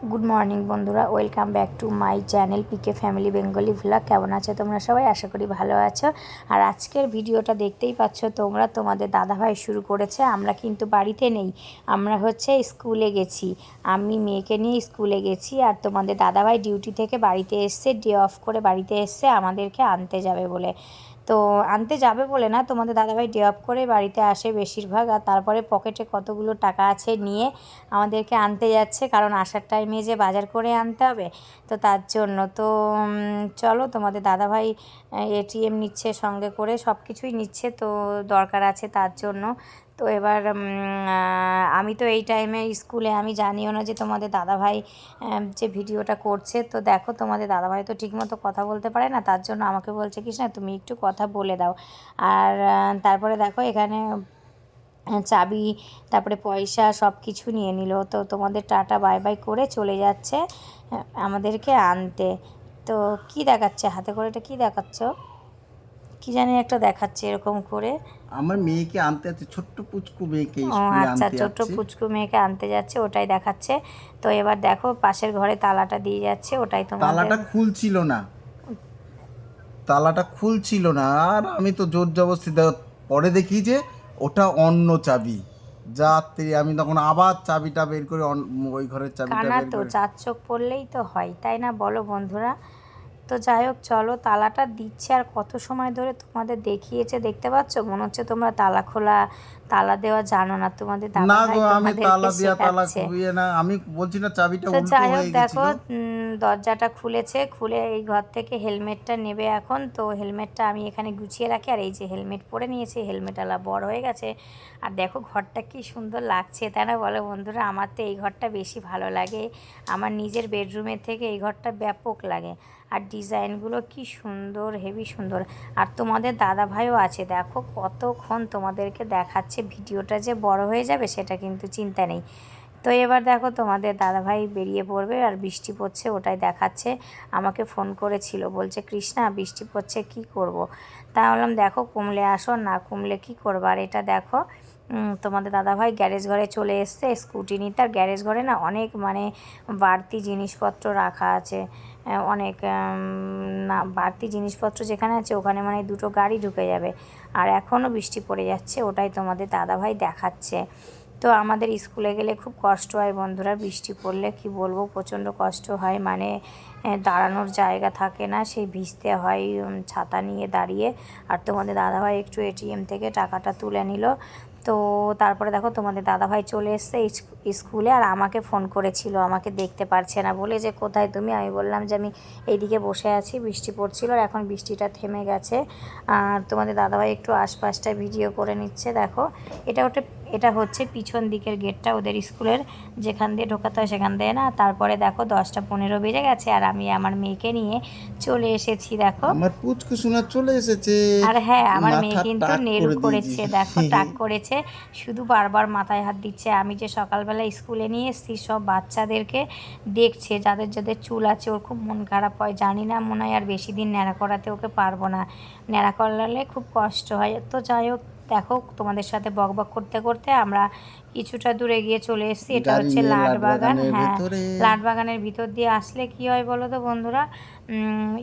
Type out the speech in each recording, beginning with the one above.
Good morning বন্ধুরা, welcome back to my channel PK family Bengali vlog. কেমন আছো তোমরা সবাই? আশা করি ভালো আছো। আর আজকের ভিডিওটা দেখতেই পাচ্ছ তোমরা, তোমাদের দাদাভাই শুরু করেছে। আমরা কিন্তু বাড়িতে নেই, আমরা হচ্ছে স্কুলে গেছি। আমি মেয়েকে নিয়ে স্কুলে গেছি, আর তোমাদের দাদাভাই ডিউটি থেকে বাড়িতে এসছে, ডে অফ করে বাড়িতে এসছে আমাদেরকে আনতে যাবে বলে। তো আনতে যাবে বলে না, তোমাদের দাদাভাই ডে অফ করে বাড়িতে আসে বেশিরভাগ, আর তারপরে পকেটে কতগুলো টাকা আছে নিয়ে আমাদেরকে আনতে যাচ্ছে, কারণ আসার টাইমে যে বাজার করে আনতে হবে, তো তার জন্য। তো চলো, তোমাদের দাদাভাই এটিএম নিচ্ছে সঙ্গে করে, সব কিছুই নিচ্ছে, তো দরকার আছে তার জন্য। তো এবার আমি তো এই টাইমে স্কুলে, আমি জানিও না যে তোমাদের দাদাভাই যে ভিডিওটা করছে। তো দেখো, তোমাদের দাদাভাই তো ঠিকমতো কথা বলতে পারে না, তার জন্য আমাকে বলছে কি না তুমি একটু কথা বলে দাও। আর তারপরে দেখো এখানে চাবি, তারপরে পয়সা সব কিছু নিয়ে নিল। তো তোমাদের টাটা বাই বাই করে চলে যাচ্ছে আমাদেরকে আনতে। তো কি দেখাচ্ছে হাতে করে? এটা কি দেখাচ্ছ? কি জানি একটা দেখাচ্ছে এরকম করে। আমার মেয়েকে আনতে যাচ্ছে, ছোট্ট পুচকু মেয়েকে ও স্কুলে আচ্ছা, আনতে ছোট্ট যাচ্ছে। পুচকু মেয়েকে আনতে যাচ্ছে, ওটাই দেখাচ্ছে। তো এবার দেখো পাশের ঘরে তালাটা দিয়ে যাচ্ছে, ওটাই তোমাদের। তালাটা খুলছিল না, আর আমি তো জোর জবরদস্তি পরে দেখি যে ওটা অন্য চাবি। যাত্রী আমি তখন আবার চাবিটা বের করে ওই ঘরের চাবিটা কানা বের তো করে। চার চোখ পড়লেই তো হয়, তাই না বলো বন্ধুরা? তো যাই হোক, চলো, তালাটা দিচ্ছে আর কত সময় ধরে তোমাদের দেখিয়েছে, দেখতে পাচ্ছ? মনে হচ্ছে তোমরা তালা খোলা, তালা দেওয়া জানো না, তোমাদের না দাদাভাই গো, আমি তোমাদেরকে তালা দিয়া তালা শেখাচ্ছে। খুবিয়ে না, আমি বলছি না চাবিটা তো উল্টো যাই হোক হয়ে দেখো, গেছিল। দরজাটা খুলেছে, খুলে এই ঘর থেকে হেলমেটটা নেবে এখন। তো হেলমেটটা আমি এখানে গুছিয়ে রাখি, আর এই যে হেলমেট পরে নিয়েছে, হেলমেটওয়ালা বড় হয়ে গেছে। আর দেখো ঘরটা কি সুন্দর লাগছে, তাই না বলো বন্ধুরা? আমার তো এই ঘরটা বেশি ভালো লাগে, আমার নিজের বেডরুমের থেকে এই ঘরটা ব্যাপক লাগে। আর ডিজাইনগুলো কি সুন্দর, হেভি সুন্দর। আর তোমাদের দাদাভাইও আছে, দেখো কতক্ষণ তোমাদেরকে দেখাচ্ছে, ভিডিওটা যে বড় হয়ে যাবে সেটা কিন্তু চিন্তা নেই। তো এবার দেখো তোমাদের দাদাভাই বেরিয়ে পড়বে, আর বৃষ্টি পড়ছে ওটাই দেখাচ্ছে। আমাকে ফোন করেছিল, বলছে কৃষ্ণা বৃষ্টি পড়ছে কি করব। তা বললাম দেখো কমলে আসো, না কমলে কি করবো। আর এটা দেখো তোমাদের দাদাভাই গ্যারেজ ঘরে চলে এসছে স্কুটি নিতে। আর গ্যারেজ ঘরে না অনেক বাড়তি জিনিসপত্র রাখা আছে, অনেক না বাড়তি জিনিসপত্র যেখানে আছে ওখানে দুটো গাড়ি ঢুকে যাবে। আর এখনও বৃষ্টি পড়ে যাচ্ছে, ওটাই তোমাদের দাদাভাই দেখাচ্ছে। তো আমাদের স্কুলে গেলে খুব কষ্ট হয় বন্ধুরা, বৃষ্টি পড়লে কি বলবো, প্রচণ্ড কষ্ট হয়। দাঁড়ানোর জায়গা থাকে না, সেই ভিজতে হয় ছাতা নিয়ে দাঁড়িয়ে। আর তোমাদের দাদাভাই একটু এটিএম থেকে টাকাটা তুলে নিল। তো তারপরে দেখো তোমাদের দাদাভাই চলে এসছে স্কুলে, আর আমাকে ফোন করেছিল, আমাকে দেখতে পারছে না বলে যে কোথায় তুমি। আমি বললাম যে আমি এইদিকে বসে আছি, বৃষ্টি পড়ছিল, আর এখন বৃষ্টিটা থেমে গেছে। আর তোমাদের দাদাভাই একটু আশপাশটা ভিডিও করে নিচ্ছে। দেখো এটা হচ্ছে পিছন দিকের গেটটা ওদের স্কুলের, যেখান দিয়ে ঢোকাতে হয় সেখান দিয়ে না। তারপরে দেখো 10টা 15 বেজে গেছে, আর আমি আমার মেয়েকে নিয়ে চলে এসেছি দেখো। আমার পুচকু সোনা চলে এসেছে। আর হ্যাঁ, আমার মেয়ে মাথা কিন্তু টাক নেল করে দিয়েছি। করেছে, দেখো টাক করেছে, শুধু বারবার মাথায় হাত দিচ্ছে। আমি যে সকালবেলা স্কুলে নিয়ে এসেছি, সব বাচ্চাদেরকে দেখছে, যাদের যাদের চুল আছে। ওর খুব মন খারাপ হয়, জানি না, মনে হয় আর বেশি দিন ন্যাড়া করাতে ওকে পারবো না, ন্যাড়া করালে খুব কষ্ট হয়। তো যাই হোক, দেখো তোমাদের সাথে বকবক করতে করতে আমরা কিছুটা দূরে গিয়ে চলে এসেছি। এটা গাড়ি হচ্ছে নিয়ে লাটবাগান। লাটবাগানের হ্যাঁ, ভেতরে। লাটবাগানের ভিতর দিয়ে আসলে কি হয় বলো তো বন্ধুরা,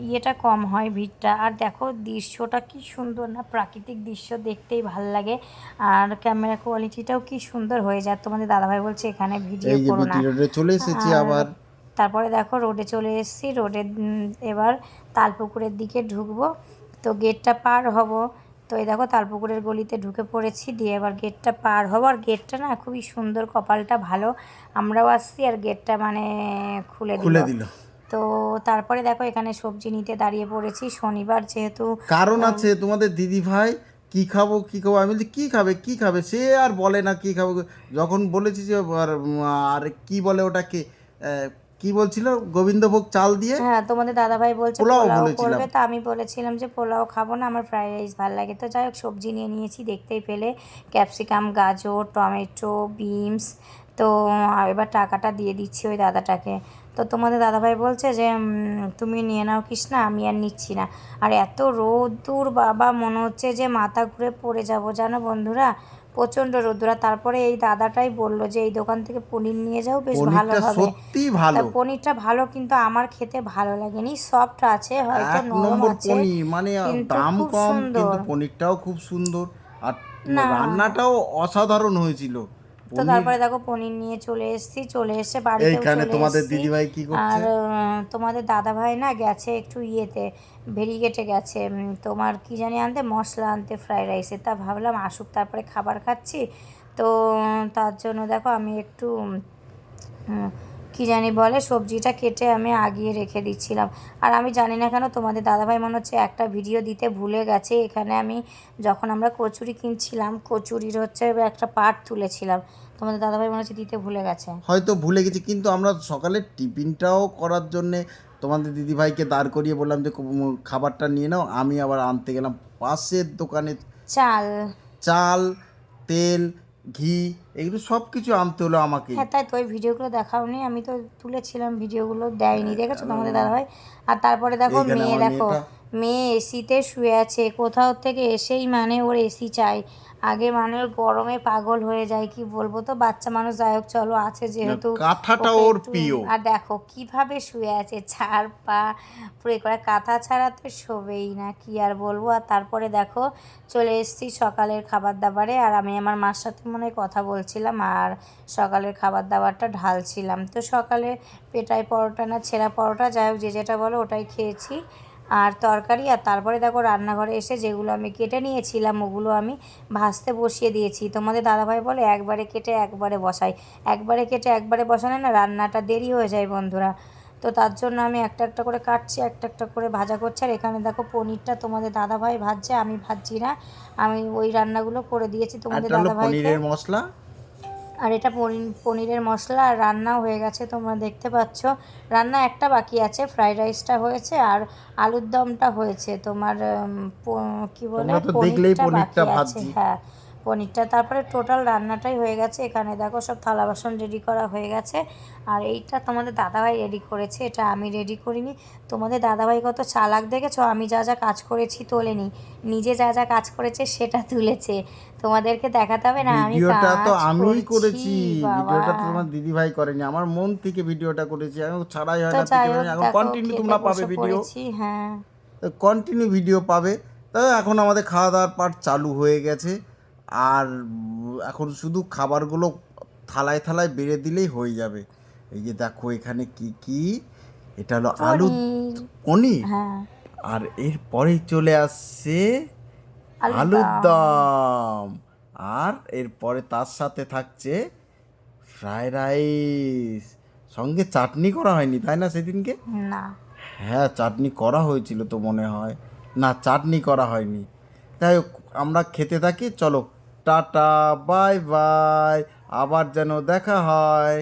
ইয়েটা কম হয়, ভিড়টা। আর দেখো দৃশ্যটা কি সুন্দর না, প্রাকৃতিক দৃশ্য দেখতেই ভাল লাগে। আর ক্যামেরা কোয়ালিটিটাও কি সুন্দর হয়ে যায়। তোমাদের দাদাভাই বলছে এখানে ভিডিও এই যে করো না। বিটি রোডে চলে এসেছি আর আবার। তারপরে দেখো রোডে চলে এসেছি, রোডে এবার তালপুকুরের দিকে ঢুকবো। তো গেটটা পার হব। তো এই দেখো তালপুকুরের গলিতে ঢুকে পড়েছি, দিয়ে এবার গেটটা পার হব। আর গেটটা না খুবই সুন্দর, কপালটা ভালো, আমরাও আসছি আর গেটটা খুলে দিল। খুলে দিল। তো তারপরে দেখো এখানে সবজি নিতে দাঁড়িয়ে পড়েছি, শনিবার যেহেতু। কারণ আছে, তোমাদের দিদি ভাই কি খাবো কি খাবো, আমি বলছি কি খাবে কি খাবে, সে আর বলে না কি খাবো। যখন বলেছি যে আর কি বলে ওটাকে, কি বলছিল, গোবিন্দভোগ চাল দিয়ে হ্যাঁ, তোমাদের দাদাভাই বলছে পোলাও পোলাও বলেছিলাম। করবে, তা আমি বলেছিলাম যে পোলাও খাবো না, আমার ফ্রাইড রাইস ভালো লাগে। তো যাই হোক, সবজি নিয়ে নিয়েছি, দেখতেই পেলে ক্যাপসিকাম, গাজর, টমেটো, বিনস, তো এবার টাকাটা দিয়ে দিচ্ছি ওই দাদাটাকে। তো তোমাদের দাদাভাই বলছে যে তুমি নিয়ে নাও কৃষ্ণা, আমি আর নিচ্ছি না। আর এত রোদ্দুর বাবা, মনে হচ্ছে যে মাথা ঘুরে পড়ে যাব জানো বন্ধুরা, প্রচণ্ড রোদ্দুর। আর তারপরে এই দাদাটাই বললো যে এই দোকান থেকে পনির নিয়ে যাও, বেশ ভালো পনিরটা হবে। সত্যিই তা ভালো, পনিরটা ভালো, কিন্তু আমার খেতে ভালো লাগেনি। সফট আছে, হয়তো এক নরম নম্বর আছে, পনির, মানে কিন্তু দাম খুব কম সুন্দর। কিন্তু পনিরটাও খুব সুন্দর, আর না, রান্নাটাও অসাধারণ হয়েছিল তো পনির। তারপরে দেখো পনির নিয়ে চলে এসেছি, চলে এসে বাড়িতেও এইখানে চলে তোমাদের এসেছি। দিদিভাই কি করছে? আর তোমাদের দাদাভাই না গেছে একটু ইয়েতে, ভেরিগেটে গেছে, তোমার কি জানি আনতে, মশলা আনতে ফ্রাইড রাইসে। তা ভাবলাম আসুক, তারপরে খাবার খাচ্ছি। তো তার জন্য দেখো আমি একটু হুম, কী জানি বলে, সবজিটা কেটে আমি আগিয়ে রেখে দিচ্ছিলাম। আর আমি জানি না কেন তোমাদের দাদাভাই মনে হচ্ছে একটা ভিডিও দিতে ভুলে গেছে। এখানে আমি যখন আমরা কচুরি কিনছিলাম, কচুরির হচ্ছে একটা পার্ট তুলেছিলাম, তোমাদের দাদাভাই মনে হচ্ছে দিতে ভুলে গেছে। হয়তো ভুলে গেছি, কিন্তু আমরা সকালে টিফিনটাও করার জন্যে তোমাদের দিদিভাইকে দাঁড় করিয়ে বললাম যে খাবারটা নিয়ে নাও, আমি আবার আনতে গেলাম পাশের দোকানে চাল। চাল, তেল, ঘি, এগুলো সব কিছু আনতে হলো আমাকেই। হ্যাঁ, তাই তো ওই ভিডিওগুলো দেখাওনি, আমি তো তুলেছিলাম, ভিডিওগুলো দেয়নি, দেখেছো তোমাদের দাদাভাই। আর তারপরে দেখো এইখানে মেয়ে, আমার দেখো মেয়েটা, মেয়ে এসিতে শুয়ে আছে, কোথাও থেকে এসেই মানে ওর এসি চাই। আগে মানে ওর গরমে পাগল হয়ে যায়, কি বলবো। তো বাচ্চা মানুষ, যাই হোক চলো, আছে যেহেতু কাঁথাটা ওকে ওর একটু। প্রিয়। আর দেখো কিভাবে শুয়ে আছে, চার পা পুরো করে, কাঁথা ছাড়া তো শোবেই না, কি আর বলবো। আর তারপরে দেখো চলে এসেছি সকালের খাবার দাবারে, আর আমি আমার মার সাথে মনে হয় কথা বলছিলাম আর সকালের খাবার দাবারটা ঢালছিলাম। তো সকালে পেটাই পরোটা না ছেঁড়া পরোটা, যাই হোক যে যেটা বলো ওটাই খেয়েছি, আর তরকারি। আর তারপরে দেখো রান্নাঘরে এসে যেগুলো আমি কেটে নিয়েছিলাম ওগুলো আমি ভাজতে বসিয়ে দিয়েছি। তোমাদের দাদাভাই বলে একবারে কেটে একবারে বসাই, একবারে কেটে একবারে বসালে না রান্নাটা দেরি হয়ে যায় বন্ধুরা। তো তার জন্য আমি একটা একটা করে কাটছি, একটা একটা করে ভাজা করছি। আর এখানে দেখো পনিরটা তোমাদের দাদাভাই ভাজছে, আমি ভাজছি না, আমি ওই রান্নাগুলো করে দিয়েছি তোমাদের একটা হলো দাদাভাইকে। পনিরের মশলা, আর এটা পনিরের মশলা, আর রান্নাও হয়ে গেছে, তোমরা দেখতে পাচ্ছ। রান্না একটা বাকি আছে, ফ্রাইড রাইসটা হয়েছে আর আলুর দমটা হয়েছে। তোমার কী বলে, তোমরা তো দেখলেই পনিরটা বাকি পনিরটা আছে। ভাজছি। হ্যাঁ, পনিরটা, তারপরে টোটাল রান্নাটাই হয়ে গেছে। এখানে দেখো সব থালা বাসন রেডি করা হয়ে গেছে। আর এইটা তোমাদের দাদাভাই রেডি করেছে, এটা আমি রেডি করিনি। তোমাদের দাদাভাই কত চালাক দেখেছো, আমি যা যা কাজ করেছি তোলেনি, নিজে যা যা কাজ করেছে সেটা তুলেছে। তোমাদেরকে দেখাতে হবে না আমি ভিডিওটা তো কাজ আমিই করছি করেছি, বাবা। ভিডিওটা তো তোমার দিদিভাই করেনি, আমার মন থেকে ভিডিওটা করেছি, এখন ছাড়াই হয় তো না যাই থেকে হোক এখন দেখো কন্টিনিউ খেতে তোমরা পাবে বসে ভিডিও, পড়েছি। হ্যাঁ, কন্টিনিউ ভিডিও পাবে। তবে এখন আমাদের খাওয়া দাওয়ার পার্ট চালু হয়ে গেছে, আর এখন শুধু খাবারগুলো থালায় থালায় বেড়ে দিলেই হয়ে যাবে। এই যে দেখো এখানে কি কি, এটা হলো আলু পনির। পনির, হ্যাঁ, আর এরপরেই চলে আসছে আলুর আলুর দম। দম, আর এরপরে তার সাথে থাকছে ফ্রাইড রাইস, সঙ্গে চাটনি করা হয়নি তাই না সেদিনকে? না, হ্যাঁ চাটনি করা হয়েছিল তো মনে হয়, না চাটনি করা হয়নি। তাই হোক, আমরা খেতে থাকি, চলো টাটা, বাই বাই, আবার যেন দেখা হয়।